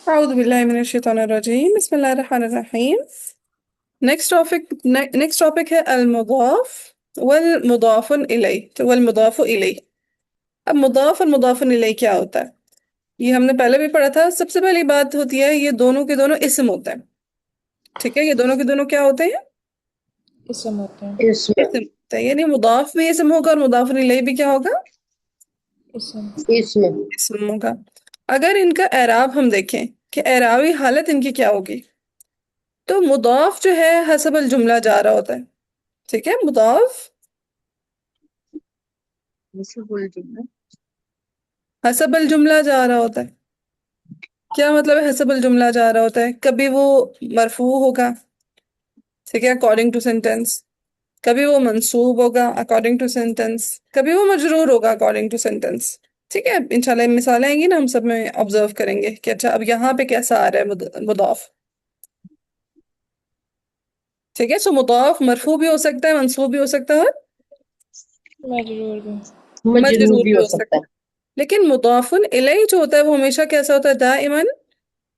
أعوذ بالله من الشيطان الرجيم بسم الله الرحمن الرحيم. next topic ہے المضاف والمضاف إليه والمضاف إليه. اب مضاف اور مضاف إليه کیا ہوتا ہے؟ یہ ہم نے پہلے بھی پڑھا تھا. سب سے پہلی بات ہوتی ہے یہ دونوں کے دونوں اسم ہوتے ہیں. ٹھیک ہے، یہ دونوں کے دونوں کیا ہوتے ہیں؟ اسم ہوتے ہیں. اسم اسم ہوتے ہیں. یعنی مضاف بھی اسم ہوگا اور مضاف إليه بھی کیا ہوگا؟ اسم. اسم ہوگا. اگر ان کا اعراب ہم دیکھیں کہ اعرابی حالت ان کی کیا ہوگی، تو مضاف جو ہے حسب الجملہ جا رہا ہوتا ہے. ٹھیک ہے، مضاف حسب الجملہ جا رہا ہوتا ہے. کیا مطلب ہے حسب الجملہ جا رہا ہوتا ہے؟ کبھی وہ مرفوع ہوگا، ٹھیک ہے، اکارڈنگ ٹو سینٹینس. کبھی وہ منصوب ہوگا اکارڈنگ ٹو سینٹینس. کبھی وہ مجرور ہوگا اکارڈنگ ٹو سینٹینس. ٹھیک ہے، انشاءاللہ مثالیں آئیں گی نا، ہم سب میں آبزرو کریں گے کہ اچھا اب یہاں پہ کیسا آ رہا ہے مضاف. ٹھیک ہے، سو مضاف مرفوع بھی ہو سکتا ہے، منصوب بھی ہو سکتا ہے، مجرور بھی. مجرور مجرور بھی بھی ہو ہو سکتا سکتا ہے. لیکن مضاف الیہ جو ہوتا ہے وہ ہمیشہ کیسا ہوتا ہے؟ دائما ہے.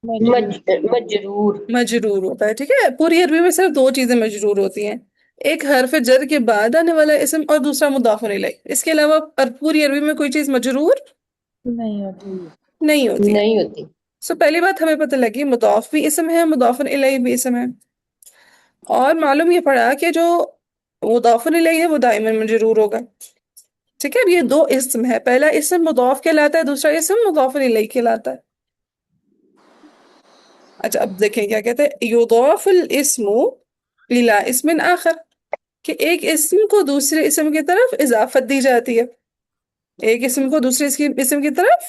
مجرور. مجرور مجرور ہوتا ہے. ٹھیک ہے، پوری عربی میں صرف دو چیزیں مجرور ہوتی ہیں، ایک حرف جر کے بعد آنے والا اسم اور دوسرا مضاف الیہ. اس کے علاوہ پوری عربی میں کوئی چیز مجرور نہیں ہوتی. نہیں ہوتی ہے. نہیں ہوتی. سو پہلی بات ہمیں پتہ لگی مضاف بھی اسم ہے، مضاف الیہ بھی اسم ہے. اور معلوم یہ پڑا کہ جو مضاف الیہ ہے وہ دائما مجرور ہوگا. ٹھیک ہے، اب یہ دو اسم ہے، پہلا اسم مضاف کہلاتا ہے، دوسرا اسم مضاف الیہ کہلاتا ہے. اچھا اب دیکھیں کیا کہتے ہیں، یضاف الاسم الی اسم آخر، کہ ایک اسم کو دوسرے اسم کی طرف اضافت دی جاتی ہے. ایک اسم کو دوسرے اسم کی طرف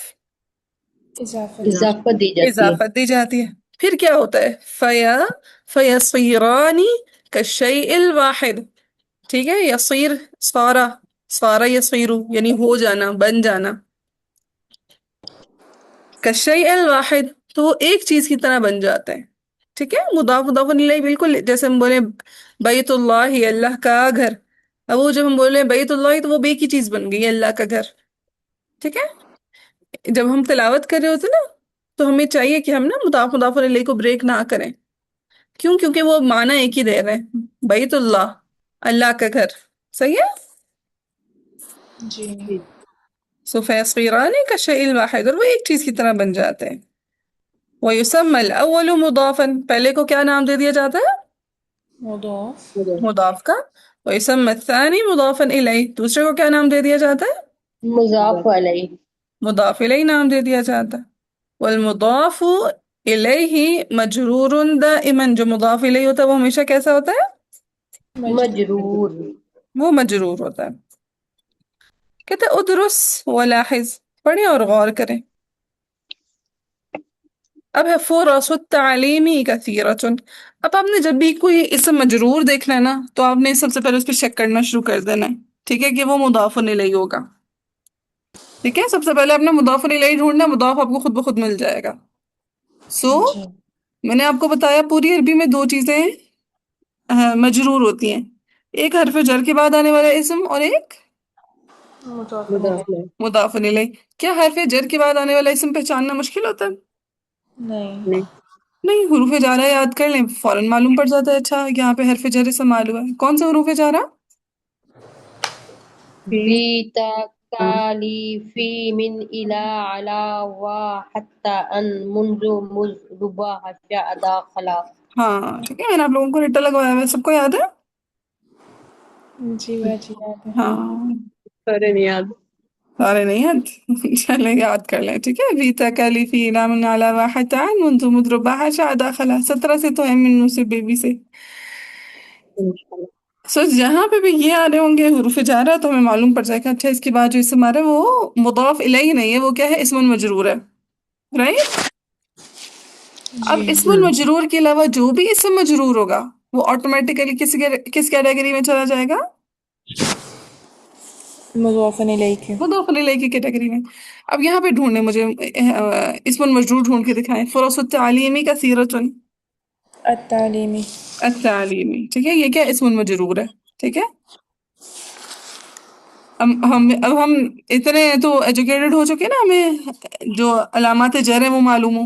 اضافت. اضافت دی جاتی ہے. اضافت دی جاتی ہے. پھر کیا ہوتا ہے؟ فیصیران کالشیء الواحد. ٹھیک ہے، یصیر سارا یصیرو یعنی ہو جانا، بن جانا. کالشیء الواحد تو وہ ایک چیز کی طرح بن جاتے ہیں. ٹھیک ہے، مضاف مضاف الیہ بالکل جیسے ہم بولے بیت اللہ اللہ کا گھر. اب وہ جب ہم بولے بیت اللہ تو وہ بے کی چیز بن گئی، اللہ کا گھر. ٹھیک ہے، جب ہم تلاوت کر رہے ہوتے نا تو ہمیں چاہیے کہ ہم نا مضاف مضاف الیہ کو بریک نہ کریں. کیوں؟ کیونکہ وہ معنی ایک ہی دے رہے ہیں، بیت اللہ اللہ کا گھر. صحیح ہے. جی. سو فیصیران کالشیء الواحد، اور وہ ایک چیز کی طرح بن جاتے ہیں. وَيُسَمَّى الْأَوَّلُ مُضَافًا، پہلے کو کیا نام دے دیا جاتا ہے؟ مضاف. مضاف کا. وَيُسَمَّى الثَّانِي مُضَافًا إِلَيْهِ، دوسرے کو کیا نام دے دیا جاتا ہے؟ مضاف علیہ. مضاف الیہ نام دے دیا جاتا ہے. والمضاف الیہ مجرور دائما، جو مضاف الیہ ہوتا ہے وہ ہمیشہ کیسا ہوتا ہے؟ مجرور. وہ مجرور ہوتا ہے. کہتے ہیں ادرس ولاحظ، پڑھیں اور غور کریں. اب ہے فرص التعلیمی کثیرۃ. اب آپ نے جب بھی کوئی اسم مجرور دیکھنا ہے نا تو آپ نے سب سے پہلے اس پہ شک کرنا شروع کر دینا ہے. ٹھیک ہے، کہ وہ مضاف الیہ ہوگا. ٹھیک ہے، سب سے پہلے آپ نے مضاف الیہ ڈھونڈنا، مضاف آپ کو خود بخود مل جائے گا. جی. میں نے آپ کو بتایا پوری عربی میں دو چیزیں مجرور ہوتی ہیں، ایک حرف جر کے بعد آنے والا اسم اور ایک مضاف مضاف الیہ. علیہ. مضاف الیہ. کیا حرف جر کے بعد آنے والا اسم پہچاننا مشکل ہوتا ہے؟ نہیں. نہیں. نہیں، حروف جارہ یاد کر لیں، فوراً معلوم پڑ جاتا ہے. اچھا یہاں پہ حرف جر اسم معلوم ہے، کون سے حروف جارہ؟ فی تکالیف من الی علی و حتی ان منذ مذ ربا حشا داخلا. ہاں ٹھیک ہے، میں نے آپ لوگوں کو رٹا لگوایا ہے، سب کو یاد ہے؟ جی باجی یاد ہے. ہاں سارے نہیں یاد. سارے نہیں یاد، چلیں یاد کر لیں. ٹھیک ہے، فی تکالیف الی من علی و حتی ان منذ مضربہ حشا داخلا، 17 سے تو ہے، منو سے بیبی سے. انشاءاللہ. سو جہاں پہ بھی یہ آ رہے ہوں گے حروف جارہ تو ہمیں معلوم پڑ جائے گا اچھا اس کے بعد جو اسم آ رہا ہے وہ مضاف الیہ نہیں ہے، وہ کیا ہے؟ اسم مجرور ہے. رائٹ. اب جی. اسم المجرور کے علاوہ جو بھی اسم مجرور ہوگا وہ آٹومیٹیکلی کس کیٹیگری میں چلا جائے گا؟ مضاف الیہ کے. مضاف الیہ کی کیٹیگری میں. اب یہاں پہ ڈھونڈنے مجھے اسم المجرور ڈھونڈ کے دکھائیں. فرص التعلیمی کثیرۃ. التعلیمی. التعلیمی، ٹھیک ہے، یہ کیا اسم المجرور ہے. ٹھیک ہے، اب ہم اتنے تو ایجوکیٹڈ ہو چکے نا، ہمیں جو علامات جر ہیں وہ معلوم ہو.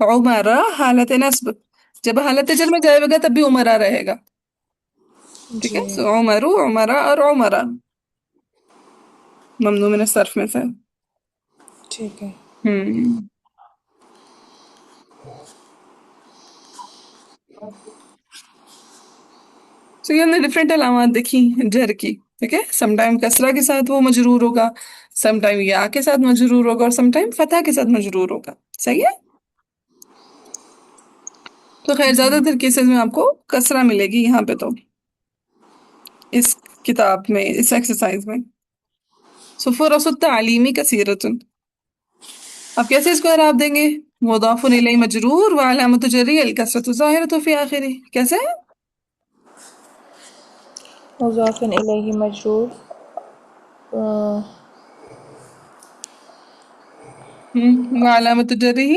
عمرہ حالت نصب، جب حالت جر میں جائے گا تب بھی عمرہ رہے گا، ٹھیک ہے. جی سو عمرو عمرہ اور عمرہ ممنوع من الصرف میں سے. ٹھیک ہے. ہم تو یہ ہم نے ڈفرینٹ علامات دیکھی جر کی، ٹھیک ہے. سم ٹائم کسرہ کے ساتھ وہ مجرور ہوگا، سم ٹائم یا کے ساتھ مجرور ہوگا، اور سم ٹائم فتح کے ساتھ مجرور ہوگا. صحیح ہے. تو خیر زیادہ تر کیسز میں آپ کو کسرہ ملے گی یہاں پہ، تو اس کتاب میں، اس ایکسرسائز میں. سو فرص التعلیمی کثیرۃ، اب کیسے اس کو اعراب دیں گے؟ مضاف الیہ مجرور وعلامۃ جری الکسرۃ الظاہرۃ فی آخرہ. کیسے؟ مضاف الیہ مجرور وعلامۃ جری.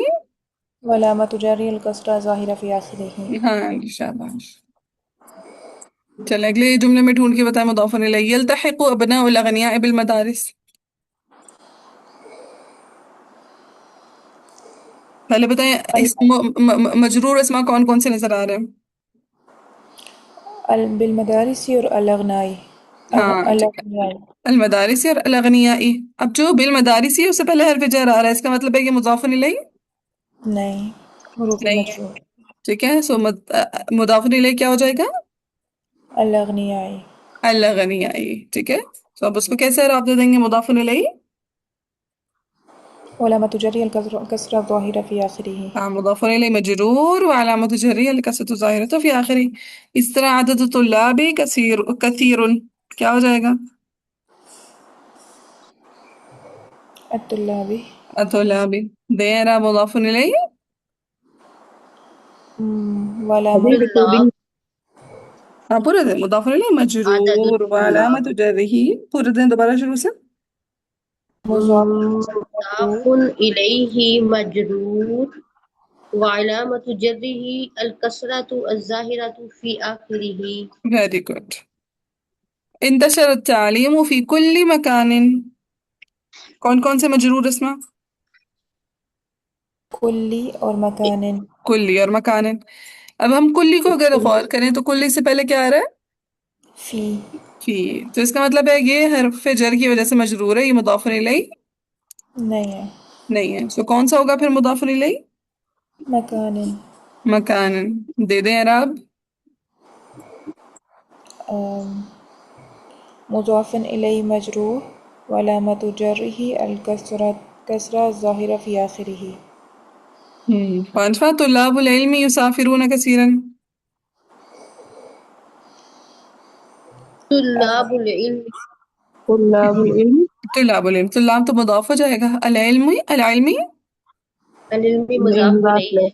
علامت جری الکسرہ ظاہرہ فی آخرہ. ہاں شاباش. چلے اگلے جملے میں ڈھونڈ کے بتائیں مضاف الیہ. یلتحق ابناء الاغنیاء بالمدارس. پہلے بتائیں اس مجرور اسما کون کون سے نظر آ رہے ہیں؟ بالمدارس اور الاغنائی. ہاں ٹھیک ہے. الاغنیائی. المدارس اور الاغنیائی. اب جو بالمدارسی ہے اس سے پہلے حرف جر آ رہا ہے، اس کا مطلب ہے کہ مضاف الیہ نہیں، حروف نہیں ہے. مجرور. ٹھیک ہے. سو مضاف الیہ کیا ہو جائے گا؟ الاغنیائی. الاغنیائی. ٹھیک ہے. تو اب اس کو کیسے اعراب دے دیں گے مضاف الیہ؟ علامت جری الکسرہ ظاہرہ فی آخرہ. ہاں مضاف الیہ مجرور وعلامۃ جری الکسرۃ الظاہرۃ فی آخرہ. اس طرح عدد الطلاب کثیر کیا ہو جائے گا؟ الطلابی. الطلاب. دیں اعراب مضاف الیہ. علامت طلاب ہاں پورے دیں مضاف الیہ عدد مجرور الطلاب وعلامۃ جرہ. پورے دیں دوبارہ شروع سے. مضاف مضاف مجرور الیہ مجرور وعلامۃ جرہ الکسرۃ الظاہرۃ فی آخرہ. Very good. انتشر التعلیم فی کل مکان. کون کون سے مجرور اسما؟ کلی اور مکان. کلی اور مکان. اب ہم کلی کو اگر غور کریں تو کلی سے پہلے کیا آ رہا ہے؟ فی. فی. تو اس کا مطلب ہے یہ حرف جر کی وجہ سے مجرور ہے، یہ مضاف الیہ نہیں ہے. نہیں ہے. سو کون سا ہوگا پھر مضاف الیہ؟ مکان. مکان. دے دیں اعراب. مضاف الیہ مجرور وعلامت جرہ الکسرہ ظاہرہ فی آخرہ. پانچواں طلاب العلم یسافرون کثیرا. طلاب العلم طلاب العلم. طلاب العلم. طلاب تو مضاف ہو جائے گا. العلم العلمی. العلم مضاف الیہ ہے.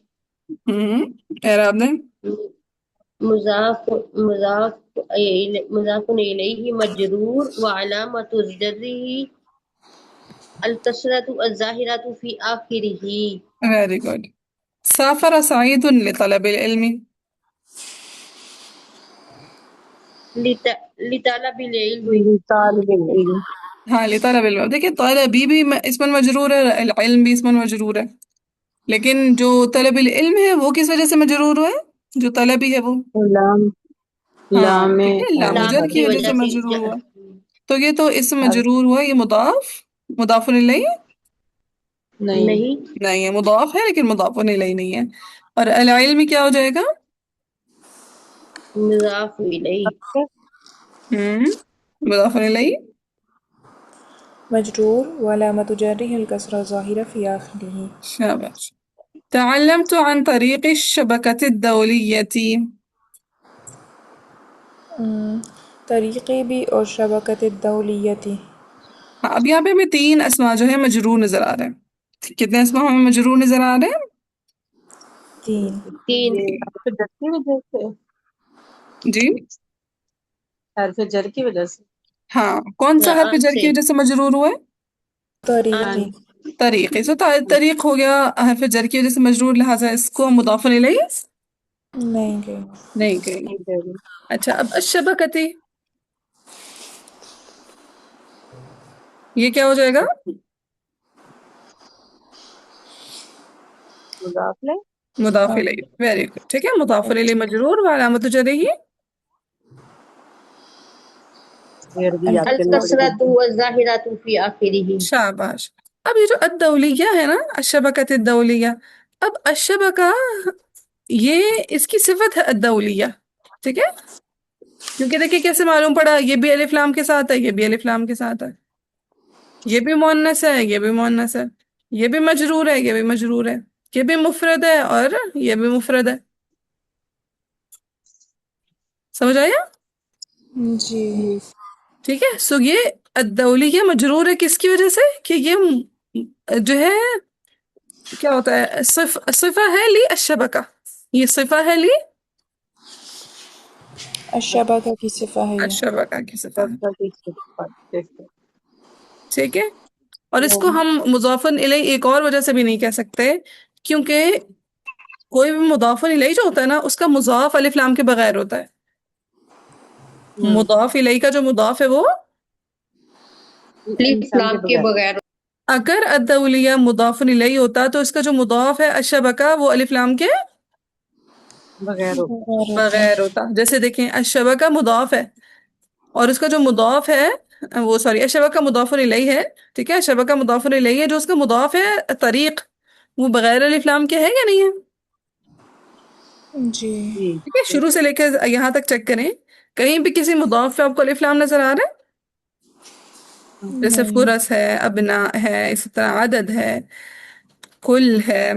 اعراب دیں. مضاف الیہ مجرور وعلامۃ جرہ الکسرۃ الظاہرۃ فی آخرہ. Very good. سافر سعید لطلب العلم. لطالب العلم. طالب العلم. ہاں لطلب العلم. دیکھیں طالبی بھی اسم مجرور ہے، العلم بھی اسم مجرور ہے، لیکن جو طلب العلم ہے وہ کس وجہ سے مجرور ہوا ہے؟ جو طلبی ہے وہ، لام. ہاں لام ٹھیک ہے، لام لام جر کی کی وجہ وجہ سے سے مجرور ہوا. تو یہ تو اسم مجرور ہوا، یہ مضاف الیہ نہیں. نہیں. نہیں ہے. مضاف ہے لیکن مضاف الیہ نہیں ہے. اور العلم کیا ہو جائے گا؟ مضاف الیہ مضاف الیہ مجرور وعلامت جرہ الکسرہ ظاہرہ فی آخرہ. شاباش. تعلمت عن طریق الشبکة الدولیة. طریقی بھی اور شبکت الدولیتی. ہاں اب یہاں پہ ہمیں تین اسما جو ہے مجرور نظر آ رہے ہیں. کتنے اسما ہمیں مجرور نظر آ رہے ہیں؟ تین. تین. یہ حرف جر کی وجہ سے. جی حرف جر کی وجہ سے. ہاں. کون سا حرف ان جر کی سے وجہ سے مجرور ہوا ہے؟ ان. طریقی. طریقے سے. طریق ہو گیا حرف جر کی وجہ سے مجرور، لہٰذا اس کو مضاف الیہ نہیں گئی. نہیں کہیں گے. اچھا اب الشبکتی یہ کیا ہو جائے گا؟ مضاف لے مضاف الیہ، ویری گڈ، ٹھیک ہے، مضاف الیہ مجرور وعلامت جرہ پھر بھی آپ کے نمبر الکسرۃ دیتے والضمہ. ہیں. والظاہرۃ فی آخرہ. شاباش. اب یہ جو الدولیہ ہے نا، الشبکۃ الدولیہ، اب الشبکہ یہ اس کی صفت ہے الدولیہ، ٹھیک ہے، کیونکہ دیکھیں کیسے معلوم پڑا، یہ بھی الف لام کے ساتھ ہے، یہ بھی الف لام کے ساتھ ہے، یہ بھی مؤنث ہے، یہ بھی مؤنث ہے، یہ بھی مجرور ہے، یہ بھی مجرور ہے، یہ بھی مفرد ہے اور یہ بھی مفرد ہے. سمجھ آیا؟ جی. جی ٹھیک ہے، سو یہ الدولیہ مجرور ہے کس کی وجہ سے کہ یہ جو ہے کیا ہوتا ہے، صفہ ہے لی الشبکہ، یہ صفہ ہے لی الشبکہ کی صفہ ہے یہ. الشبکہ کی صفہ سب ہے، کا ٹھیک ہے. ٹھیک ہے. اور اس وہ کو ہم مضاف الیہ ایک اور وجہ سے بھی نہیں کہہ سکتے، کیونکہ کوئی بھی مضاف الیہ جو ہوتا ہے نا، اس کا مضاف الف لام کے بغیر ہوتا ہے. مضاف الیہ کا جو مضاف ہے وہ الف لام کے بغیر. اگر الدولیہ مضاف الیہ ہوتا تو اس کا جو مضاف ہے الشبکہ وہ الف لام کے بغیر ہو. بغیر ہوتا ہے. بغیر ہوتا. جیسے دیکھیں الشبکہ مضاف ہے اور اس کا جو مضاف ہے وہ سوری الشبکہ مضاف الیہ ہے، ٹھیک ہے، الشبکہ مضاف الیہ ہے، جو اس کا مضاف ہے طریق، وہ بغیر الف لام کے ہے یا نہیں ہے؟ جی. جی ٹھیک ہے، شروع سے لے کے یہاں تک چیک کریں، کہیں بھی کسی مضاف پہ آپ کو الف لام نظر آ رہا ہے؟ جیسے نہیں. فرس ہے، ابنا ہے، اسی طرح عدد ہے، کل ہے،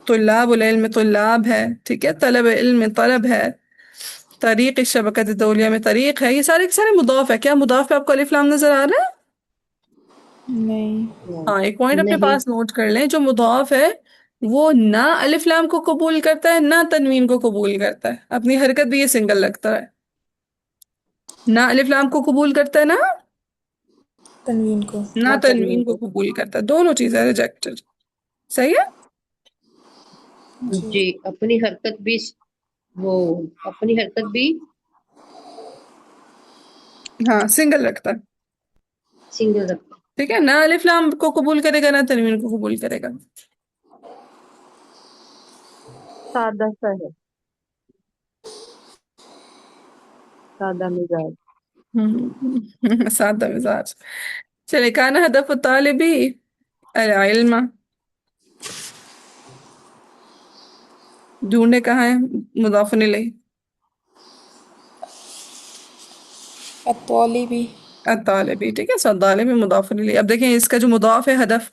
طلاب العلم طلاب ہے، ٹھیک ہے، طلب علم طلب ہے، طریق الشبکۃ الدولیہ میں طریق ہے، یہ سارے کے سارے مضاف ہے. کیا مضاف پہ آپ کو الف لام نظر آ رہا ہے؟ نہیں. ہاں، ایک پوائنٹ اپنے نہیں. پاس نوٹ کر لیں، جو مضاف ہے وہ نہ الف لام کو قبول کرتا ہے نہ تنوین کو قبول کرتا ہے، اپنی حرکت بھی یہ سنگل لگتا ہے، نہ الف لام کو قبول کرتا ہے تنوین کو. نہ نہ تنوین تنوین کو کو. قبول کرتا ہے، دونوں چیزیں ریجیکٹڈ. صحیح ہے. جی. جی اپنی حرکت بھی وہ اپنی حرکت بھی ہاں، سنگل رکھتا ہے، سنگل رکھتا. ٹھیک ہے، نہ الف لام کو قبول کرے گا نہ تنوین کو قبول کرے گا. سادہ سا ہے. سادہ مزاج. سادہ مزاج. چلے، کان ہدف طالبی العلم، ڈھونڈے کہاں ہے مضاف الیہ؟ الطالبی. الطالبی، ٹھیک ہے، سو الطالبی مضاف الیہ. اب دیکھیں اس کا جو مضاف ہے ہدف،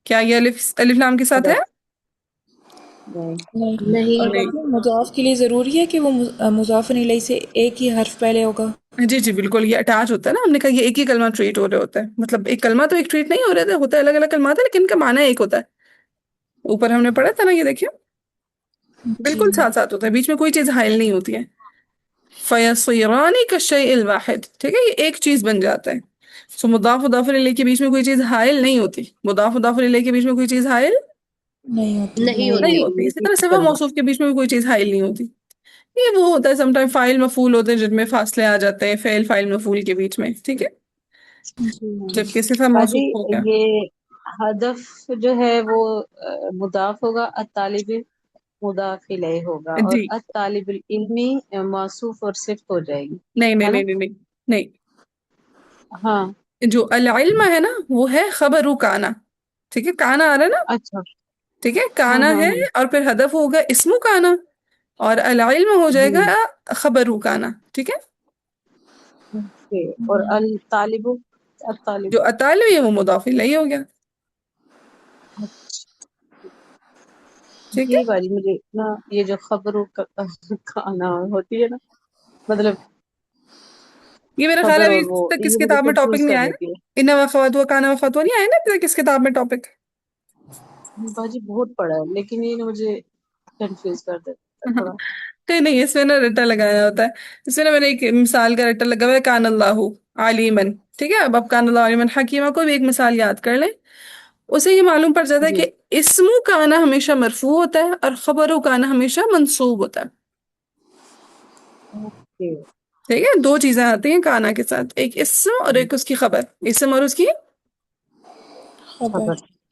کیا یہ الف لام کے ساتھ ہے؟ ادب نہیں. نہیں. اور نہیں. نہیں. ویسے مضاف کے لیے ضروری ہے کہ وہ مضاف الیہ سے ایک ہی حرف پہلے ہوگا. جی جی بالکل، یہ اٹیچ ہوتا ہے نا، ہم نے کہا یہ ایک ہی کلمہ ٹریٹ ہو رہے ہوتا ہے، مطلب ایک کلمہ تو ایک ٹریٹ نہیں ہو رہے تھے، ہوتا ہے الگ الگ کلمات ہے لیکن ان کا معنی ایک ہوتا ہے. اوپر ہم نے پڑھا تھا نا، یہ دیکھیے جی. بالکل ساتھ ساتھ ہوتا ہے، بیچ میں کوئی چیز حائل نہیں ہوتی ہے. فَيَصِيرَانِ كَالشَّيْءِ الْوَاحِدِ، ٹھیک ہے، یہ ایک چیز بن جاتا ہے. سو مضاف مضاف الیہ کے بیچ میں کوئی چیز حائل نہیں ہوتی، مضاف مضاف الیہ کے بیچ میں کوئی چیز حائل نہیں ہوتی. نہیں نہیں ہوتی. ہوتی. اسی طرح ایک صفہ کلمہ. موصوف کے بیچ میں بھی کوئی چیز حائل نہیں ہوتی. یہ وہ ہوتا ہے سم ٹائم فاعل مفعول ہوتے ہیں جن میں فاصلے آ جاتے ہیں، فعل فاعل مفعول کے بیچ میں، ٹھیک ہے، جی. جبکہ صفہ باجی موصوف ہو گیا. یہ ہدف جو ہے وہ مضاف ہوگا، الطالب مضاف الیہ ہوگا، اور جی الطالب العلمی موصوف اور صفت ہو جائے گی. نہیں نہیں ہے نا؟ نہیں نہیں نہیں نہیں. ہاں. جو العلم ہے نا وہ ہے خبر کانا، ٹھیک ہے، کانا آ رہا ہے نا، اچھا. ٹھیک ہے، ہاں کانا ہاں ہے، ہاں. اور پھر ہدف ہوگا اسم کانا، اور العلم ہو جائے جی. گا خبر کانا، ٹھیک ہے. اوکے. اور الطالب الطالب. جو اطالو ہے وہ مضاف الیہ ہو گیا، ٹھیک ہے. جی باجی مجھے نا یہ جو خبروں کا کھانا ہوتی ہے نا، مطلب یہ میرا خیال ہے خبر ابھی اور وہ تک کس یہ مجھے کتاب میں ٹاپک کنفیوز نہیں کر آیا دیتی ہے. نا، ان وقوات کانا وقوات نہیں آیا نا ابھی تک کس کتاب میں ٹاپک. باجی بہت پڑھا ہے لیکن یہ نا مجھے کنفیوز کر دیتا ہے تھوڑا. نہیں نہیں، اس میں نا رٹا لگایا ہوتا ہے. اس میں نا میں نے ایک مثال کا رٹا لگا ہوا ہے، کان اللہ علیمن، ٹھیک ہے. اب آپ کان اللہ علیمن حکیمہ کو بھی ایک مثال یاد کر لیں، اسے یہ معلوم پڑ جاتا ہے جی. کہ اسم کانا ہمیشہ مرفوع ہوتا ہے اور خبر کانا ہمیشہ منصوب ہوتا ہے، اوکے. ٹھیک ہے. دو چیزیں آتی ہیں کانا کے ساتھ، ایک اسم اور ایک اس کی خبر، اسم اور اس کی خبر. خبر.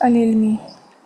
العلمی.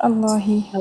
اللہ.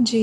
جی.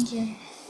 جی.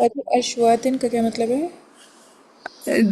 اور اشواتن کا کیا مطلب ہے؟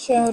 شهر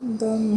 دم.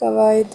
قواعد.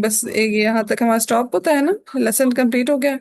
بس ایک یہاں تک ہمارا اسٹاپ ہوتا ہے نا، لیسن کمپلیٹ ہو گیا.